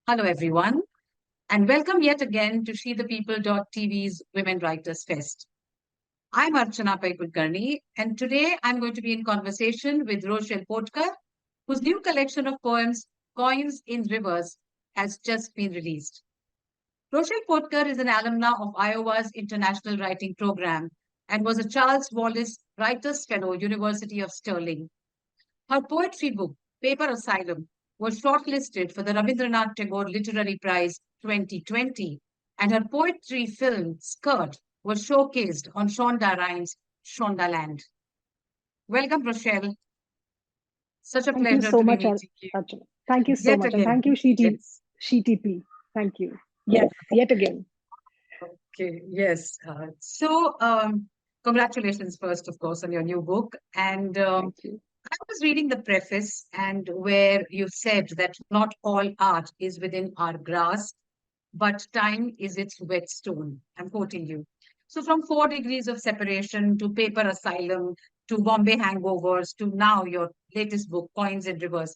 Hello, everyone, and welcome yet again to SheThePeople.tv's Women Writers Fest. I'm Archana Pai Kulkarni, and today I'm going to be in conversation with Rochelle Potkar, whose new collection of poems, Coins in Rivers, has just been released. Rochelle Potkar is an alumna of Iowa's International Writing Program and was a Charles Wallace Writers Fellow, University of Stirling. Her poetry book, Paper Asylum, was shortlisted for the Rabindranath Tagore Literary Prize 2020, and her poetry film, Skirt, was showcased on Shonda Rhimes' Shondaland. Welcome, Rochelle. Such a Thank you pleasure so to be much, meeting you Archana. Thank you so yet much. And again. thank you, Yes. SheTP. Thank you. Yes, yet again. Okay, yes. Congratulations first, of course, on your new book. And Thank you. I was reading the preface and where you said that not all art is within our grasp, but time is its whetstone. I'm quoting you. So from 4 degrees of separation to paper asylum to Bombay hangovers to now your latest book, Coins and Rivers,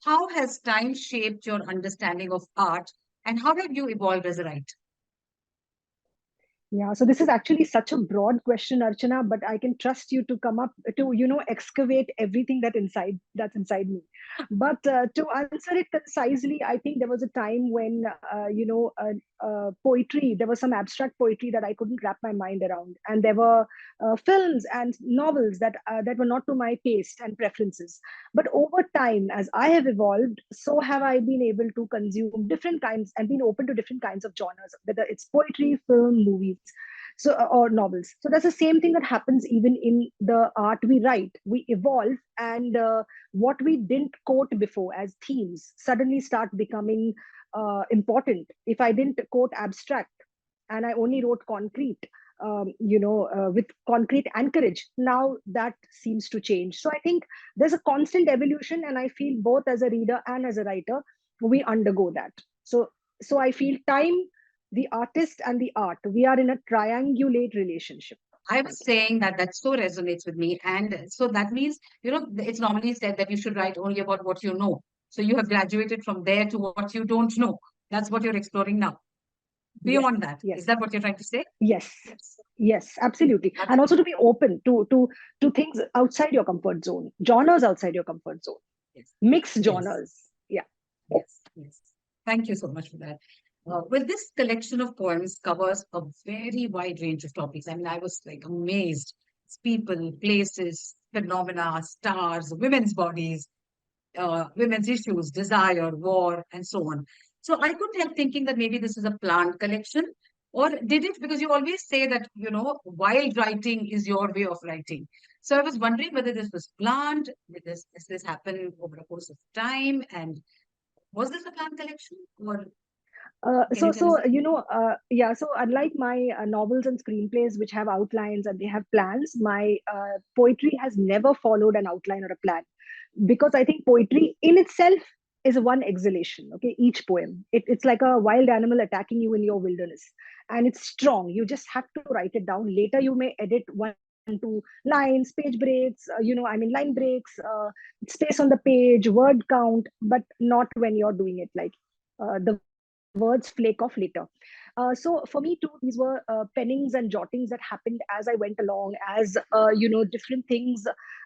how has time shaped your understanding of art and how have you evolved as a writer? Yeah, so this is actually such a broad question, Archana, but I can trust you to come up to, excavate everything that's inside me. But to answer it concisely, I think there was a time when, poetry, there was some abstract poetry that I couldn't wrap my mind around. And there were films and novels that were not to my taste and preferences. But over time, as I have evolved, so have I been able to consume different kinds and been open to different kinds of genres, whether it's poetry, film, movies, or novels. So that's the same thing that happens even in the art we write. We evolve, and what we didn't quote before as themes suddenly start becoming important. If I didn't quote abstract and I only wrote concrete, with concrete anchorage, now that seems to change. So I think there's a constant evolution, and I feel both as a reader and as a writer, we undergo that. So I feel time, the artist, and the art, we are in a triangulate relationship. I was saying that that so resonates with me. And so that means, it's normally said that you should write only about what you know. So you have graduated from there to what you don't know. That's what you're exploring now. Yes, Beyond that, yes, is that what you're trying to say? yes, Yes. yes, absolutely. And also to be open to things outside your comfort zone, genres outside your comfort zone, Yes. mixed Yes. genres. Yeah. Yes. Yes. Thank you so much for that. Well, this collection of poems covers a very wide range of topics. I mean, I was like amazed. It's people, places, phenomena, stars, women's bodies, women's issues, desire, war, and so on. So I couldn't help thinking that maybe this is a planned collection, or did it? Because you always say that, wild writing is your way of writing. So I was wondering whether this was planned, does this happen over a course of time, and was this a planned collection, or can So, you tell us so that? yeah. So, unlike my novels and screenplays, which have outlines and they have plans, my poetry has never followed an outline or a plan, because I think poetry in itself is one exhalation. Okay, each poem, it's like a wild animal attacking you in your wilderness, and it's strong. You just have to write it down. Later, you may edit one, two lines, page breaks. Line breaks, space on the page, word count, but not when you're doing it like. The words flake off later. So for me too, these were pennings and jottings that happened as I went along, as different things.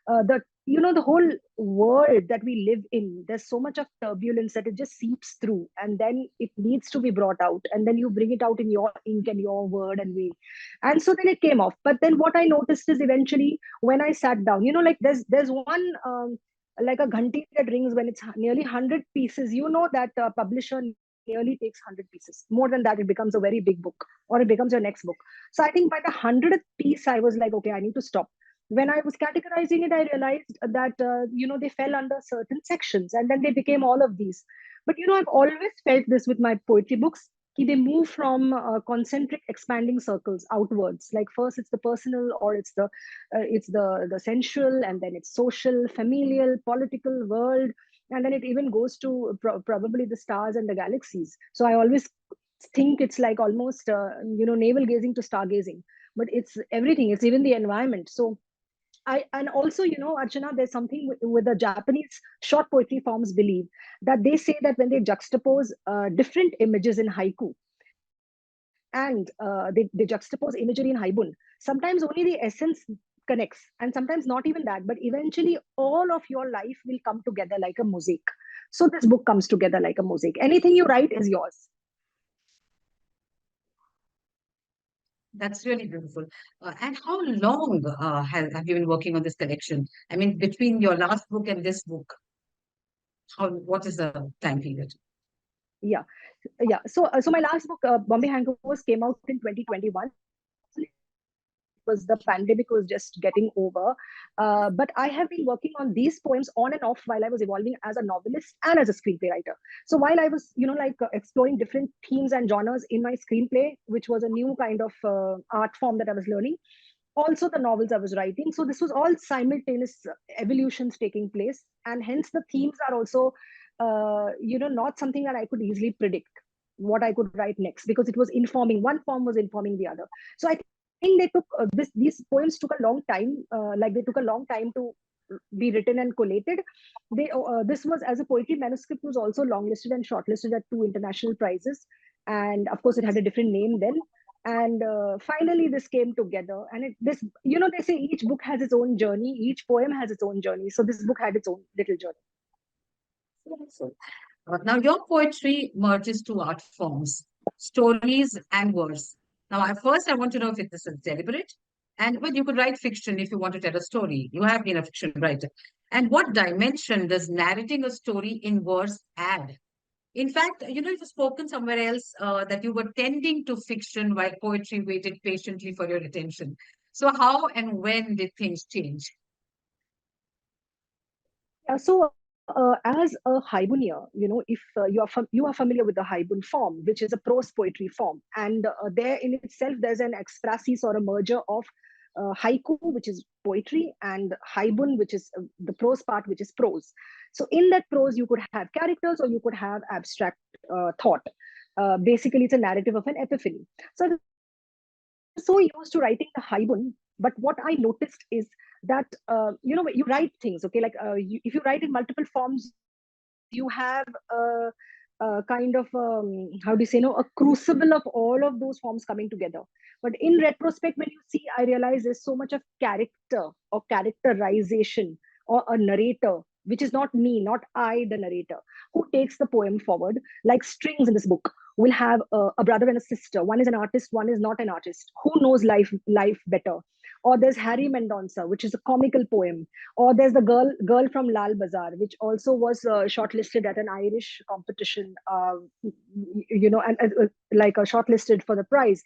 The whole world that we live in, there's so much of turbulence that it just seeps through, and then it needs to be brought out, and then you bring it out in your ink and your word and way. And so then it came off. But then what I noticed is eventually when I sat down, like there's one. Like a ghanti that rings when it's nearly 100 pieces, that publisher nearly takes 100 pieces. More than that, it becomes a very big book, or it becomes your next book. So I think by the 100th piece, I was like, okay, I need to stop. When I was categorizing it, I realized that they fell under certain sections, and then they became all of these. But I've always felt this with my poetry books, they move from concentric expanding circles outwards. Like first it's the personal, or it's the sensual, and then it's social, familial, political, world, and then it even goes to probably the stars and the galaxies. So I always think it's like almost navel gazing to stargazing, but it's everything, it's even the environment. So And also, Archana, there's something with the Japanese short poetry forms believe that they say that when they juxtapose different images in haiku, and they juxtapose imagery in haibun, sometimes only the essence connects, and sometimes not even that, but eventually all of your life will come together like a mosaic. So this book comes together like a mosaic. Anything you write is yours. That's really beautiful. And how long have you been working on this collection? I mean, between your last book and this book, what is the time period? Yeah, yeah. So my last book, Bombay Hangovers, came out in 2021. It was the pandemic was just getting over, but I have been working on these poems on and off while I was evolving as a novelist and as a screenplay writer. So while I was, exploring different themes and genres in my screenplay, which was a new kind of art form that I was learning, also the novels I was writing. So this was all simultaneous evolutions taking place, and hence the themes are also, not something that I could easily predict what I could write next, because it was informing, one form was informing the other. So I think they took these poems took a long time, like they took a long time to be written and collated. This was, as a poetry manuscript, was also longlisted and shortlisted at two international prizes, and of course it had a different name then. And finally this came together, and this, they say each book has its own journey, each poem has its own journey, so this book had its own little journey. So, now, your poetry merges two art forms, stories and verse. Now, at first, I want to know if this is deliberate. And well, you could write fiction if you want to tell a story. You have been a fiction writer. And what dimension does narrating a story in verse add? In fact, you've spoken somewhere else that you were tending to fiction while poetry waited patiently for your attention. So, how and when did things change? So, as a Haibunian, if you are familiar with the Haibun form, which is a prose poetry form, and there in itself there's an exprasis or a merger of haiku, which is poetry, and Haibun, which is the prose part, which is prose. So in that prose, you could have characters or you could have abstract thought. Basically, it's a narrative of an epiphany. So I was so used to writing the Haibun, but what I noticed is that you write things, okay, like if you write in multiple forms, you have a kind of how do you say, a crucible of all of those forms coming together. But in retrospect, when you see, I realize there's so much of character or characterization or a narrator, which is not me, not I the narrator, who takes the poem forward. Like strings in this book will have a brother and a sister, one is an artist, one is not an artist, who knows life better. Or there's Harry Mendonça, which is a comical poem. Or there's the girl from Lal Bazaar, which also was shortlisted at an Irish competition, and like shortlisted for the prize.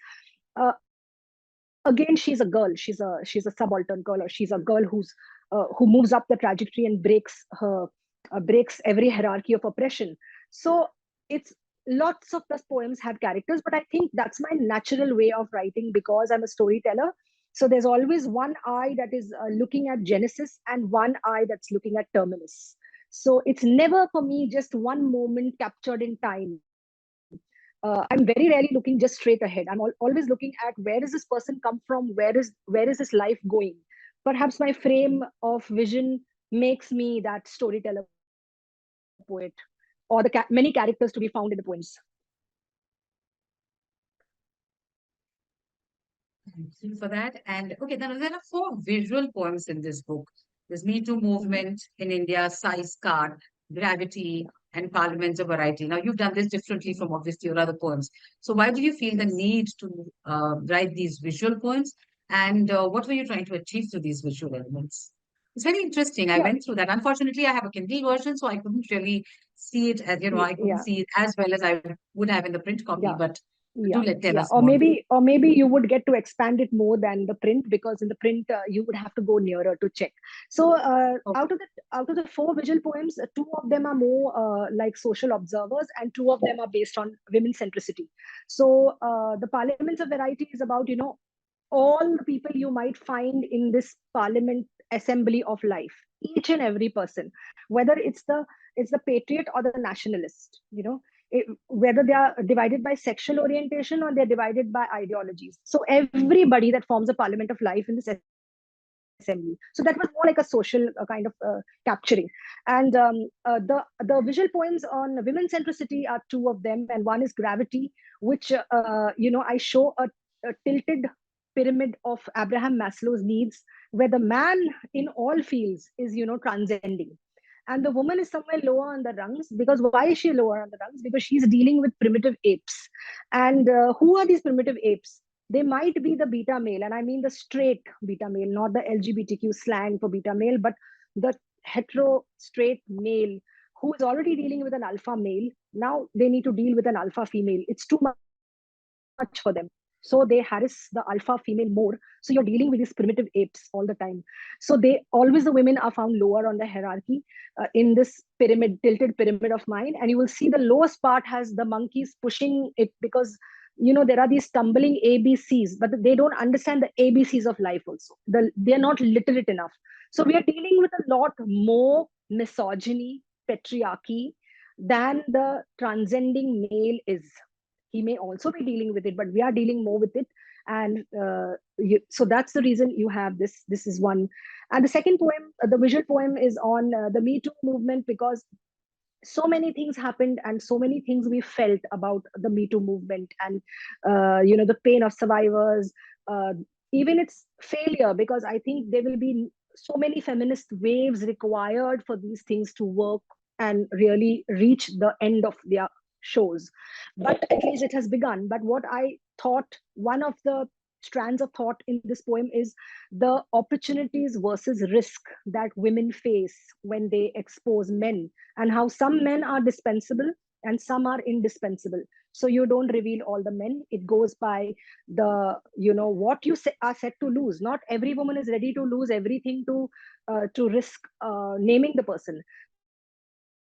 Again, she's a girl. She's a subaltern girl, or she's a girl who moves up the trajectory and breaks every hierarchy of oppression. So it's lots of those poems have characters, but I think that's my natural way of writing because I'm a storyteller. So there's always one eye that is looking at Genesis and one eye that's looking at Terminus. So it's never for me just one moment captured in time. I'm very rarely looking just straight ahead. I'm always looking at where does this person come from? Where is this life going? Perhaps my frame of vision makes me that storyteller poet, or the many characters to be found in the poems. Thank you for that. And okay, then there are four visual poems in this book. There's Me Too Mhm. movement in India, Size Card, Gravity, and Parliaments of Variety. Now, you've done this differently from obviously your other poems. So, why do you feel the Yes. need to write these visual poems? And what were you trying to achieve through these visual elements? It's very interesting. I Yeah. went through that. Unfortunately, I have a Kindle version, so I couldn't really see it as, I couldn't Yeah. see it as well as I would have in the print copy. Yeah. But Yeah, tell yeah. us Or more. maybe you would get to expand it more than the print, because in the print you would have to go nearer to check. So out of the four visual poems, two of them are more like social observers, and two of them are based on women centricity. So the Parliaments of Variety is about, all the people you might find in this parliament assembly of life, each and every person, whether it's the patriot or the nationalist, whether they are divided by sexual orientation or they're divided by ideologies. So everybody that forms a parliament of life in this assembly of life assembly. So that was more like a social kind of capturing. And the visual poems on women centricity are two of them, and one is Gravity, which I show a tilted pyramid of Abraham Maslow's needs, where the man in all fields is transcending, and the woman is somewhere lower on the rungs. Because why is she lower on the rungs? Because she's dealing with primitive apes. And who are these primitive apes? They might be the beta male, and I mean the straight beta male, not the LGBTQ slang for beta male, but the hetero straight male who is already dealing with an alpha male. Now they need to deal with an alpha female. It's too much for them. So they harass the alpha female more. So you're dealing with these primitive apes all the time. So they always, the women are found lower on the hierarchy in this pyramid, tilted pyramid of mind. And you will see the lowest part has the monkeys pushing it, because there are these stumbling ABCs, but they don't understand the ABCs of life also. They're not literate enough. So we are dealing with a lot more misogyny, patriarchy than the transcending male is. He may also be dealing with it, but we are dealing more with it. And so that's the reason you have this. This is one. And the second poem, the visual poem, is on the Me Too movement, because so many things happened and so many things we felt about the Me Too movement, and the pain of survivors, uh, even its failure, because I think there will be so many feminist waves required for these things to work and really reach the end of their shows. But at least it has begun. But what I thought, one of the strands of thought in this poem is the opportunities versus risk that women face when they expose men, and how some men are dispensable and some are indispensable. So you don't reveal all the men. It goes by the what you are set to lose. Not every woman is ready to lose everything to risk naming the person.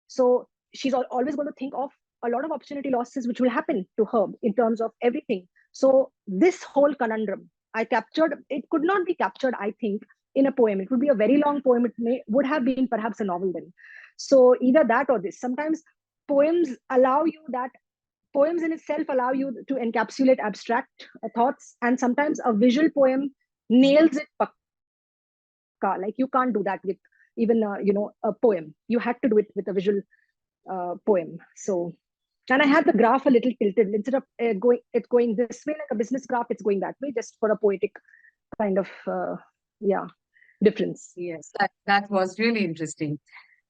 So she's always going to think of a lot of opportunity losses which will happen to her in terms of everything. So this whole conundrum I captured. It could not be captured, I think, in a poem. It would be a very long poem. Would have been perhaps a novel then. So either that or this. Sometimes poems allow you that. Poems in itself allow you to encapsulate abstract thoughts, and sometimes a visual poem nails it pakka. Like you can't do that with even a poem. You had to do it with a visual poem. So, and I had the graph a little tilted. Instead of it's going this way like a business graph, it's going that way, just for a poetic kind of yeah difference. Yes, that was really interesting.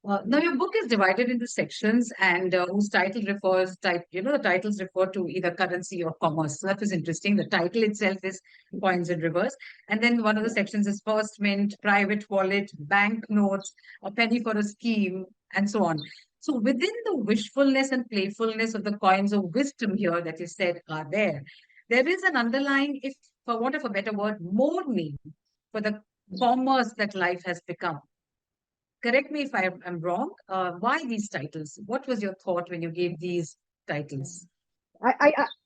Now, your book is divided into sections, and whose title refers, the titles refer to either currency or commerce. So that was interesting. The title itself is Coins in Reverse. And then one of the Yeah. sections is First Mint, Private Wallet, Bank Notes, A Penny for a Scheme, and so on. So within the wishfulness and playfulness of the coins of wisdom here that you said are there, there is an underlying, if for want of a better word, mourning for the commerce that life has become. Correct me if I'm wrong. Why these titles? What was your thought when you gave these titles?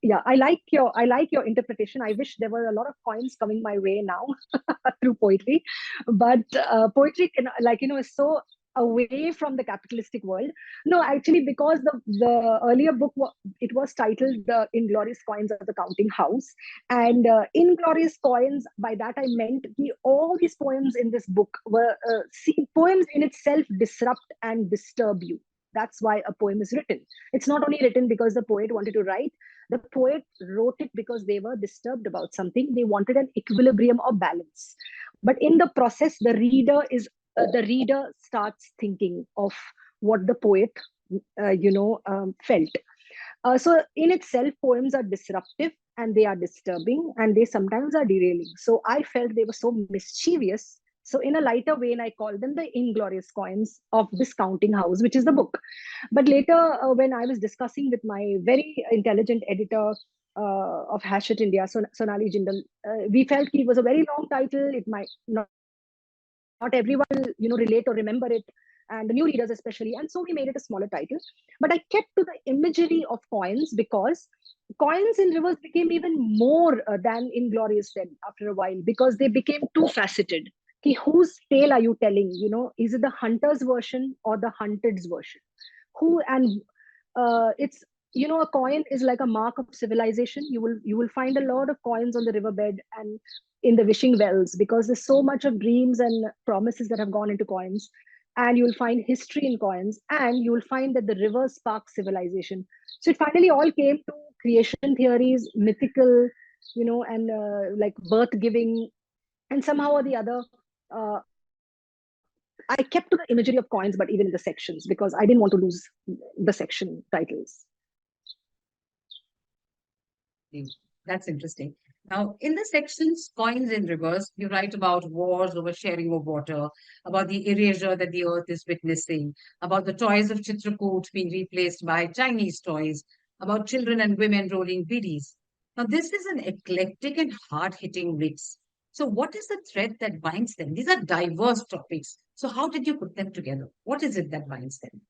Yeah, I like your interpretation. I wish there were a lot of coins coming my way now through poetry, but poetry can, is so away from the capitalistic world. No, actually, because the earlier book it was titled "Inglorious Coins of the Counting House," and "Inglorious Coins." By that I meant all these poems in this book were poems in itself disrupt and disturb you. That's why a poem is written. It's not only written because the poet wanted to write. The poet wrote it because they were disturbed about something. They wanted an equilibrium or balance. But in the process, the reader starts thinking of what the poet felt. So in itself, poems are disruptive and they are disturbing and they sometimes are derailing. So I felt they were so mischievous. So in a lighter vein, I called them the inglorious coins of this counting house, which is the book. But later, when I was discussing with my very intelligent editor of Hachette India, Sonali Jindal, we felt it was a very long title. It might not everyone will, relate or remember it, and the new readers especially. And so we made it a smaller title. But I kept to the imagery of coins because coins in rivers became even more than inglorious then after a while, because they became too faceted. Whose tale are you telling? Is it the hunter's version or the hunted's version? Who and it's a coin is like a mark of civilization. You will find a lot of coins on the riverbed and in the wishing wells, because there's so much of dreams and promises that have gone into coins. And you'll find history in coins, and you will find that the river sparks civilization. So it finally all came to creation theories, mythical, and like birth giving. And somehow or the other, I kept to the imagery of coins, but even in the sections, because I didn't want to lose the section titles. That's interesting. Now, in the sections Coins in Reverse, you write about wars over sharing of water, about the erasure that the earth is witnessing, about the toys of Chitrakoot being replaced by Chinese toys, about children and women rolling biddies. Now, this is an eclectic and hard-hitting mix. So, what is the thread that binds them? These are diverse topics. So, how did you put them together? What is it that binds them?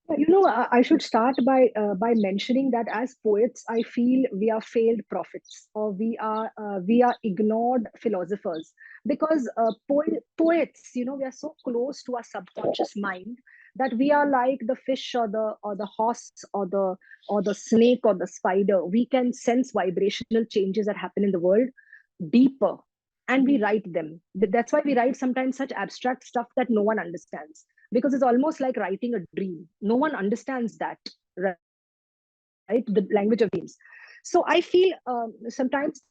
I should start by mentioning that as poets, I feel we are failed prophets, or we are ignored philosophers, because poets, we are so close to our subconscious mind that we are like the fish, or the horse, or the snake, or the spider. We can sense vibrational changes that happen in the world deeper, and we write them. That's why we write sometimes such abstract stuff that no one understands, because it's almost like writing a dream. No one understands that, right? The language of dreams. So I feel sometimes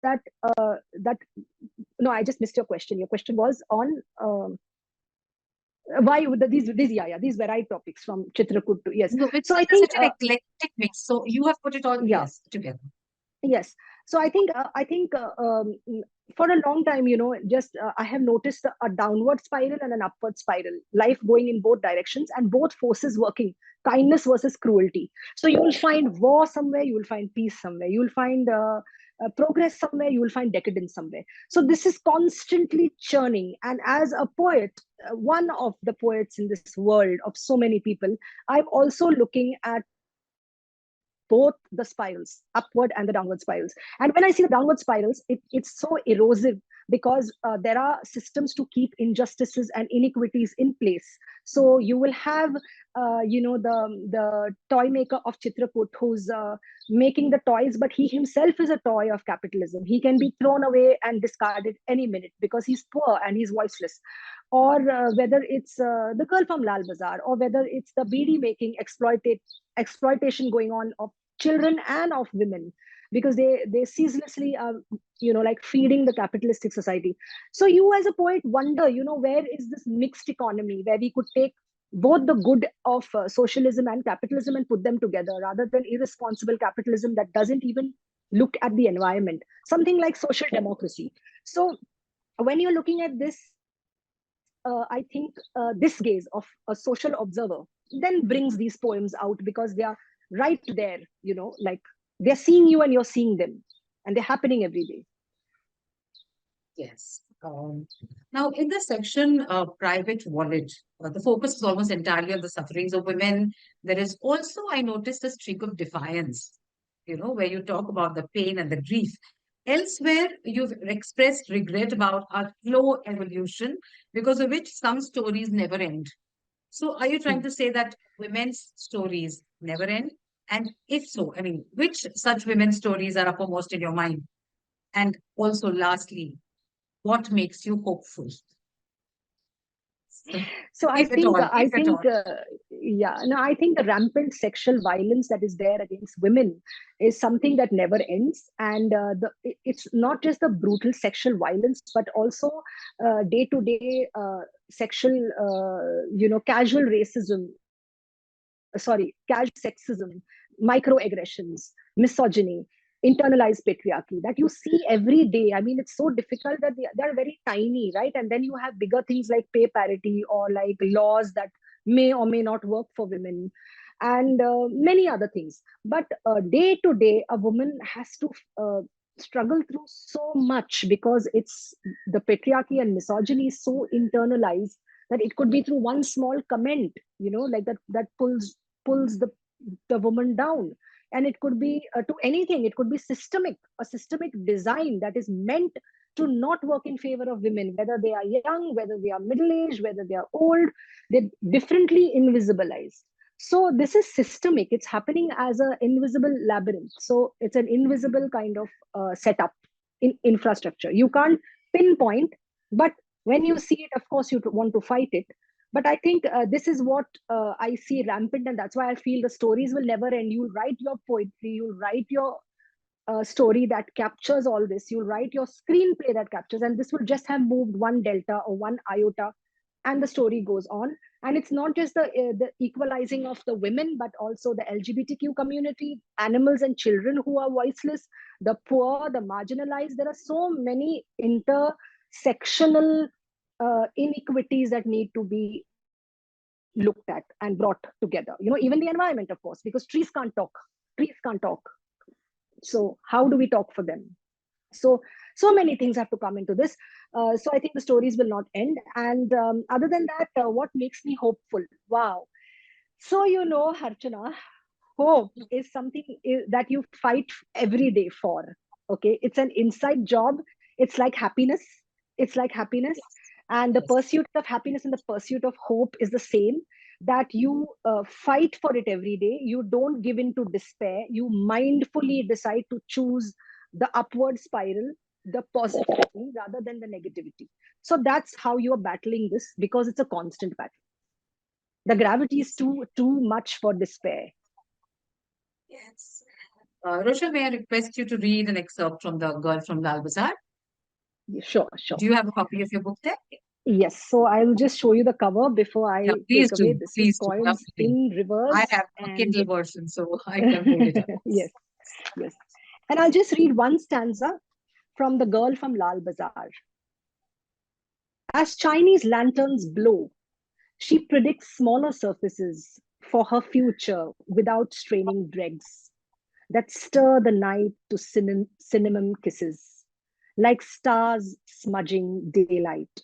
that no, I just missed your question. Your question was on why would these varied topics from Chitrakoot to, yes. No, it's So I such think an eclectic mix. So, you have put it all, yeah. yes, together. Yes. So I think for a long time, just I have noticed a downward spiral and an upward spiral, life going in both directions and both forces working, kindness versus cruelty. So you will find war somewhere, you will find peace somewhere, you will find progress somewhere, you will find decadence somewhere. So this is constantly churning. And as a poet, one of the poets in this world of so many people, I'm also looking at both the spirals, upward and the downward spirals. And when I see the downward spirals, it's so erosive, because there are systems to keep injustices and inequities in place. So you will have, the toy maker of Chitrakoot, who's making the toys, but he himself is a toy of capitalism. He can be thrown away and discarded any minute because he's poor and he's voiceless. Or whether it's the girl from Lal Bazaar, or whether it's the beady making exploitation going on of children and of women, because they ceaselessly are, like feeding the capitalistic society. So you as a poet wonder, where is this mixed economy where we could take both the good of socialism and capitalism and put them together, rather than irresponsible capitalism that doesn't even look at the environment, something like social democracy. So when you're looking at this, I think this gaze of a social observer then brings these poems out, because they are right there, like they're seeing you and you're seeing them, and they're happening every day. Yes. Now, in the section Private Wallet, the focus is almost entirely on the sufferings of women. There is also, I noticed, a streak of defiance, where you talk about the pain and the grief. Elsewhere, you've expressed regret about our slow evolution, because of which some stories never end. So, are you trying to say that women's stories never end? And if so, I mean, which such women's stories are uppermost in your mind? And also, lastly, what makes you hopeful? So, So I if at think all, if I at all. think yeah, no, I think the rampant sexual violence that is there against women is something that never ends. And it's not just the brutal sexual violence, but also day to day sexual, casual racism, casual sexism, microaggressions, misogyny, internalized patriarchy that you see every day. I mean, it's so difficult that they're very tiny, right? And then you have bigger things like pay parity, or like laws that may or may not work for women, and many other things. But day to day, a woman has to struggle through so much, because it's the patriarchy and misogyny is so internalized that it could be through one small comment, like that pulls the woman down. And it could be to anything. It could be a systemic design that is meant to not work in favor of women, whether they are young, whether they are middle aged, whether they are old. They're differently invisibilized. So this is systemic. It's happening as an invisible labyrinth. So it's an invisible kind of setup in infrastructure. You can't pinpoint, but when you see it, of course, you want to fight it. But I think this is what I see rampant, and that's why I feel the stories will never end. You'll write your poetry, you'll write your story that captures all this, you'll write your screenplay that captures, and this will just have moved one delta or one iota, and the story goes on. And it's not just the equalizing of the women, but also the LGBTQ community, animals and children who are voiceless, the poor, the marginalized. There are so many intersectional inequities that need to be looked at and brought together. Even the environment, of course, because trees can't talk. Trees can't talk. So how do we talk for them? So many things have to come into this. So I think the stories will not end. And other than that, what makes me hopeful? Wow. So, Harchana, hope is something that you fight every day for. Okay, it's an inside job. It's like happiness. It's like happiness. And the pursuit of happiness and the pursuit of hope is the same, that you fight for it every day. You don't give in to despair. You mindfully decide to choose the upward spiral, the positivity rather than the negativity. So that's how you are battling this, because it's a constant battle. The gravity is too much for despair. Yes. Rochelle, may I request you to read an excerpt from The Girl from Lal Bazaar? Sure, sure. Do you have a copy of your book there? Yes, so I'll just show you the cover before Yeah, I please take do. away. This is Please do. Poems Lovely. in I Reverse. have a And Kindle version, so I can hold it up. yes, yes. And I'll just read one stanza from The Girl from Lal Bazaar. As Chinese lanterns blow, she predicts smaller surfaces for her future without straining dregs that stir the night to cinnamon kisses, like stars smudging daylight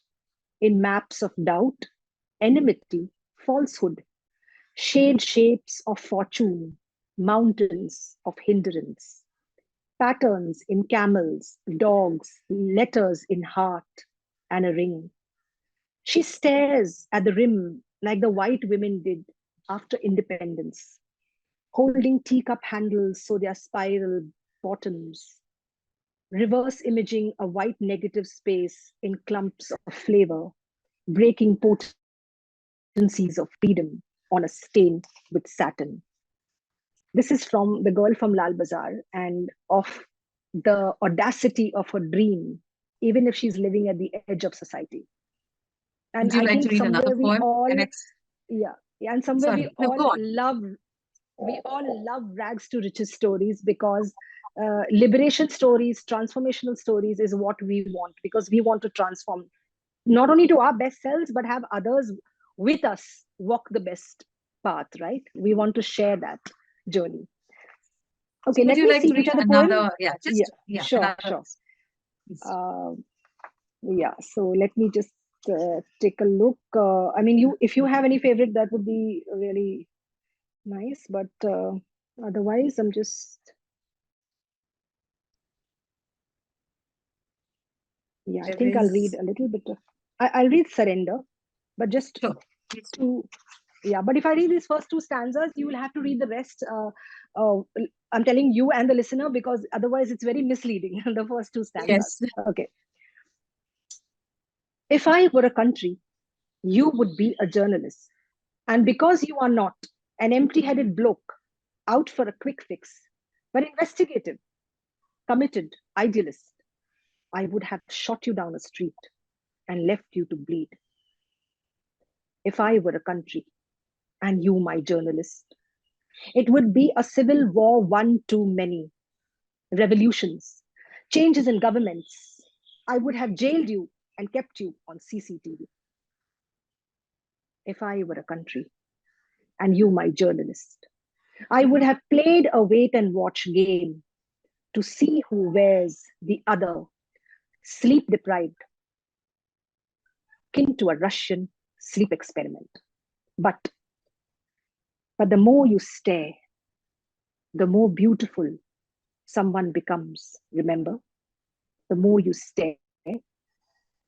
in maps of doubt, enmity, falsehood, shade shapes of fortune, mountains of hindrance, patterns in camels, dogs, letters in heart, and a ring. She stares at the rim like the white women did after independence, holding teacup handles so their spiral bottoms, reverse imaging a white negative space in clumps of flavor, breaking potencies of freedom on a stain with satin. This is from The Girl from Lal Bazaar, and of the audacity of her dream, even if she's living at the edge of society. And Would you I like to think read another somewhere we poem? all, And it's yeah, yeah, and somewhere sorry, no, go on. we all love rags to riches stories, because liberation stories, transformational stories is what we want, because we want to transform not only to our best selves, but have others with us walk the best path, right? We want to share that journey. So Okay, would let you me like see to which read are the poem. another? Yeah, Yeah, just yeah, sure, another. sure. Please. Uh, yeah, so let me just take a look. I mean, if you have any favorite, that would be really nice. But otherwise, I'm just, yeah, I There think I'll read is a little bit of. I'll read Surrender, but just sure. Please. to, yeah. But if I read these first two stanzas, you will have to read the rest. Uh, I'm telling you and the listener, because otherwise it's very misleading. The first two stanzas. Yes. Okay. If I were a country, you would be a journalist. And because you are not an empty headed bloke out for a quick fix, but investigative, committed, idealist, I would have shot you down a street and left you to bleed. If I were a country and you my journalist, it would be a civil war one too many, revolutions, changes in governments. I would have jailed you and kept you on CCTV. If I were a country and you my journalist, I would have played a wait and watch game to see who wears the other, sleep deprived, akin to a Russian sleep experiment. But, but the more you stare, the more beautiful someone becomes. Remember, the more you stare,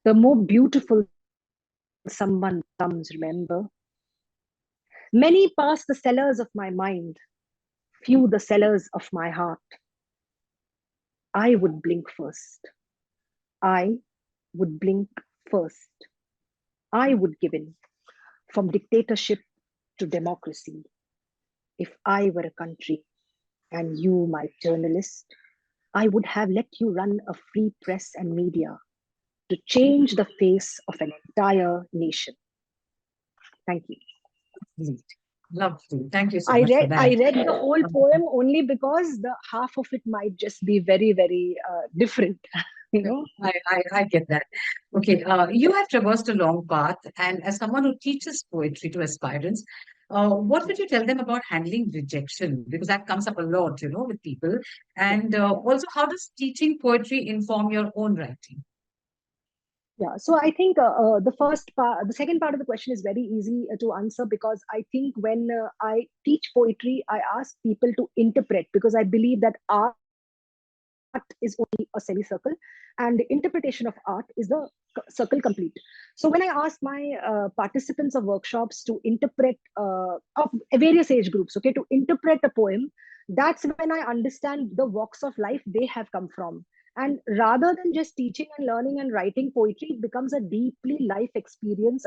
the more beautiful someone becomes. Remember, Many pass the cellars of my mind, few the cellars of my heart. I would blink first. I would blink first. I would give in from dictatorship to democracy. If I were a country and you, my journalist, I would have let you run a free press and media to change the face of an entire nation. Thank you. Lovely. Thank you so much for I that. read the whole poem only because the half of it might just be very, very different. You know. I get that. Okay, you have traversed a long path, and as someone who teaches poetry to aspirants, what would you tell them about handling rejection? Because that comes up a lot, with people. Yeah. And also, how does teaching poetry inform your own writing? Yeah, so I think the second part of the question is very easy to answer, because I think when I teach poetry, I ask people to interpret, because I believe that art is only a semicircle and the interpretation of art is the circle complete. So when I ask my participants of workshops to interpret of various age groups, okay, to interpret a poem, that's when I understand the walks of life they have come from. And rather than just teaching and learning and writing poetry, it becomes a deep life experience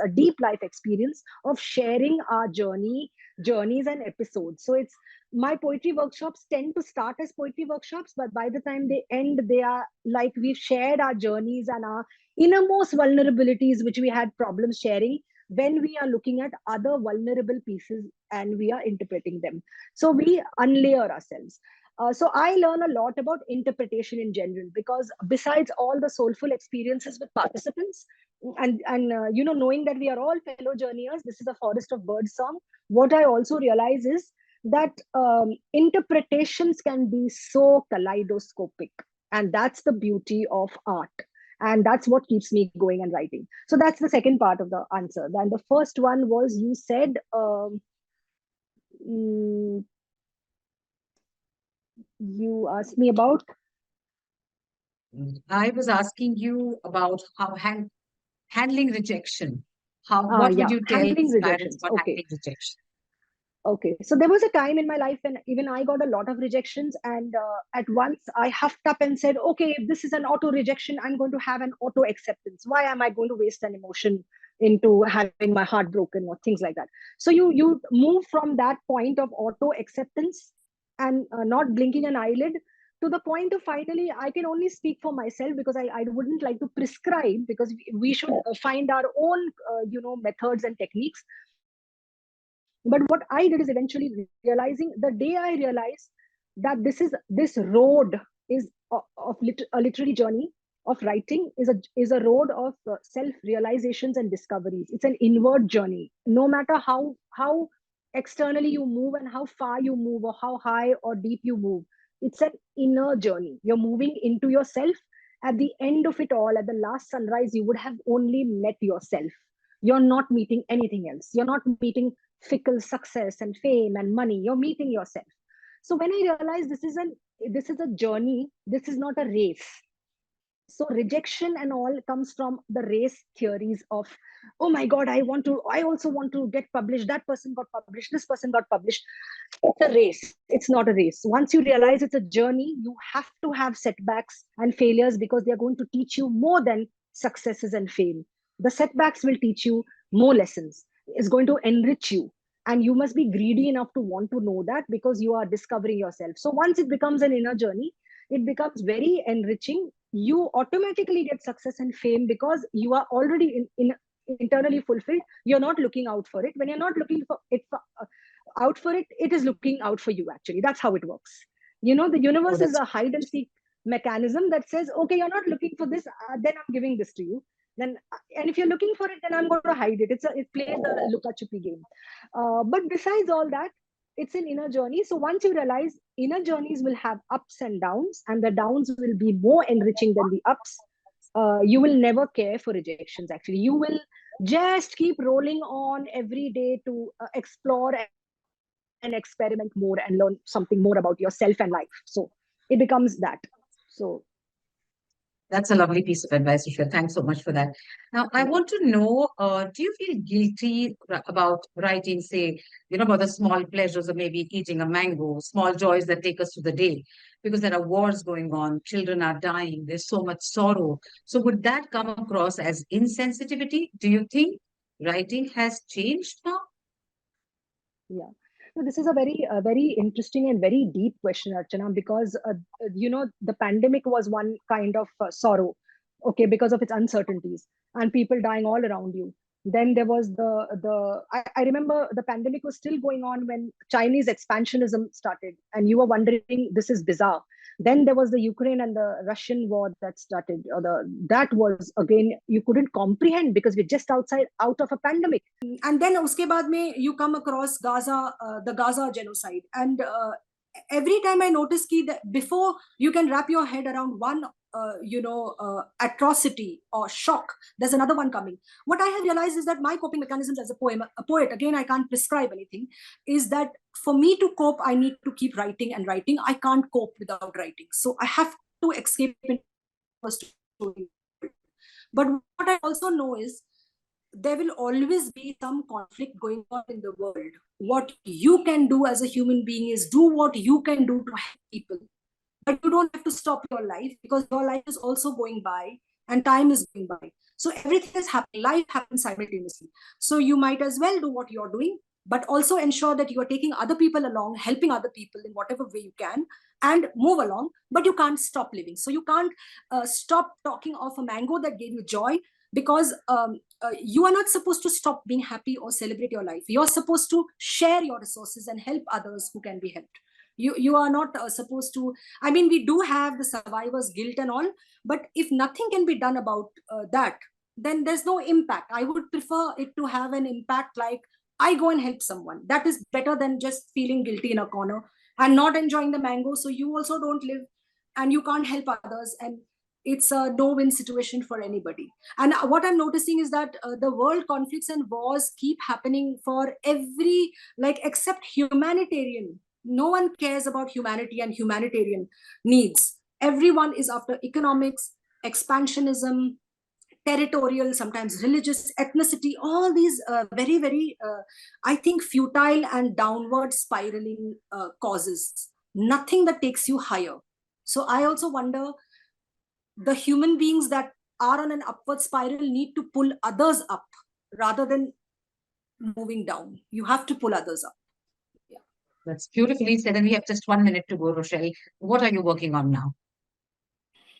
of sharing our journeys and episodes. So it's my poetry workshops tend to start as poetry workshops, but by the time they end, they are like we've shared our journeys and our innermost vulnerabilities, which we had problems sharing when we are looking at other vulnerable pieces and we are interpreting them. So we unlayer ourselves. So I learn a lot about interpretation in general, because besides all the soulful experiences with participants, and knowing that we are all fellow journeyers, this is a forest of bird song. What I also realize is that interpretations can be so kaleidoscopic, and that's the beauty of art, and that's what keeps me going and writing. So that's the second part of the answer. Then the first one was, you said mm, you asked me about I was asking you about how handling rejection. What would yeah, you tell handling aspirants rejections. about Okay. handling rejection? Okay, so there was a time in my life when even I got a lot of rejections, and at once I huffed up and said, "Okay, if this is an auto rejection, I'm going to have an auto acceptance. Why am I going to waste an emotion into having my heart broken or things like that?" So you move from that point of auto acceptance and not blinking an eyelid to the point of, finally, I can only speak for myself, because I wouldn't like to prescribe, because we should find our own methods and techniques. But what I did is eventually realizing, the day I realized that this road is a literary journey of writing, is a road of self realizations and discoveries. It's an inward journey. No matter how externally you move and how far you move or how high or deep you move, it's an inner journey. You're moving into yourself. At the end of it all, at the last sunrise, you would have only met yourself. You're not meeting anything else. You're not meeting fickle success and fame and money. You're meeting yourself. So when I realized this is a journey, this is not a race. So rejection and all comes from the race theories of, oh my god, I also want to get published, that person got published, this person got published. It's a race, it's not a race. Once you realize it's a journey, you have to have setbacks and failures, because they are going to teach you more than successes and fame. The setbacks will teach you more lessons, is going to enrich you, and you must be greedy enough to want to know that, because you are discovering yourself. So once it becomes an inner journey, it becomes very enriching. You automatically get success and fame because you are already internally fulfilled. You're not looking out for it. When you're not looking for it out for it, it is looking out for you. Actually, that's how it works. The Oh, universe is that's a hide and seek mechanism that says, okay, you're not looking for this, then I'm giving this to you. Then, and if you're looking for it, then I'm going to hide it. It plays the luka chupi game. But besides all that, it's an inner journey. So once you realize inner journeys will have ups and downs, and the downs will be more enriching than the ups, you will never care for rejections. Actually, you will just keep rolling on every day to explore and experiment more and learn something more about yourself and life. So it becomes that. So That's a lovely piece of advice, Rochelle. Thanks so much for that. Now, I Yeah. want to know, do you feel guilty about writing, say, about the small pleasures of maybe eating a mango, small joys that take us through the day? Because there are wars going on, children are dying, there's so much sorrow. So would that come across as insensitivity? Do you think writing has changed now? Yeah. So this is a very interesting and very deep question, Archana, because the pandemic was one kind of sorrow, okay, because of its uncertainties and people dying all around you. Then there was I remember the pandemic was still going on when Chinese expansionism started, and you were wondering, this is bizarre. Then there was the Ukraine and the Russian war that started, or that was again you couldn't comprehend because we're just out of a pandemic. And then uske baad mein you come across Gaza, the Gaza genocide, and every time I notice that before you can wrap your head around one atrocity or shock, there's another one coming. What I have realized is that my coping mechanisms as a poet, again, I can't prescribe anything, is that for me to cope, I need to keep writing and writing. I can't cope without writing, so I have to escape into a story. But what I also know is there will always be some conflict going on in the world. What you can do as a human being is do what you can do to help people. But you don't have to stop your life, because your life is also going by and time is going by. So everything is happening. Life happens simultaneously. So you might as well do what you're doing, but also ensure that you are taking other people along, helping other people in whatever way you can, and move along. But you can't stop living. So you can't stop talking of a mango that gave you joy, because you are not supposed to stop being happy or celebrate your life. You're supposed to share your resources and help others who can be helped. You are not supposed to. I mean, we do have the survivor's guilt and all, but if nothing can be done about that, then there's no impact. I would prefer it to have an impact, like I go and help someone. That is better than just feeling guilty in a corner and not enjoying the mango, so you also don't live and you can't help others, and it's a no-win situation for anybody. And what I'm noticing is that the world conflicts and wars keep happening for every, like, except humanitarian. No one cares about humanity and humanitarian needs. Everyone is after economics, expansionism, territorial, sometimes religious, ethnicity, all these very, I think, futile and downward spiraling causes. Nothing that takes you higher. So I also wonder, the human beings that are on an upward spiral need to pull others up rather than moving down. You have to pull others up. Yeah. That's beautifully said. And we have just 1 minute to go, Rochelle. What are you working on now?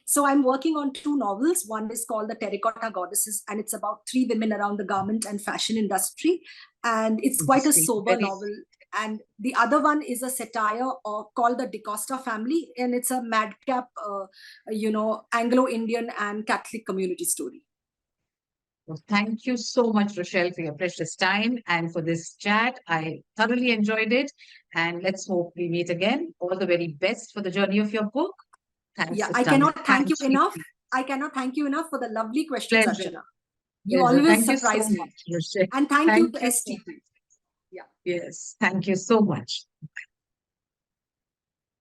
So I'm working on two novels. One is called The Terracotta Goddesses, and it's about three women around the garment and fashion industry. And it's quite a Interesting. sober novel. And the other one is a satire called The DeCosta Family, and it's a madcap, Anglo-Indian and Catholic community story. Well, thank you so much, Rochelle, for your precious time and for this chat. I thoroughly enjoyed it. And let's hope we meet again. All the very best for the journey of your book. Thanks Yeah, for I time. cannot thank you enough. I cannot thank you enough for the lovely questions, Pleasure. Archana. You Pleasure. always Thank you so surprise me. much, Rochelle. And thank you Thank to you so STP. much. Yeah. Yes. Thank you so much.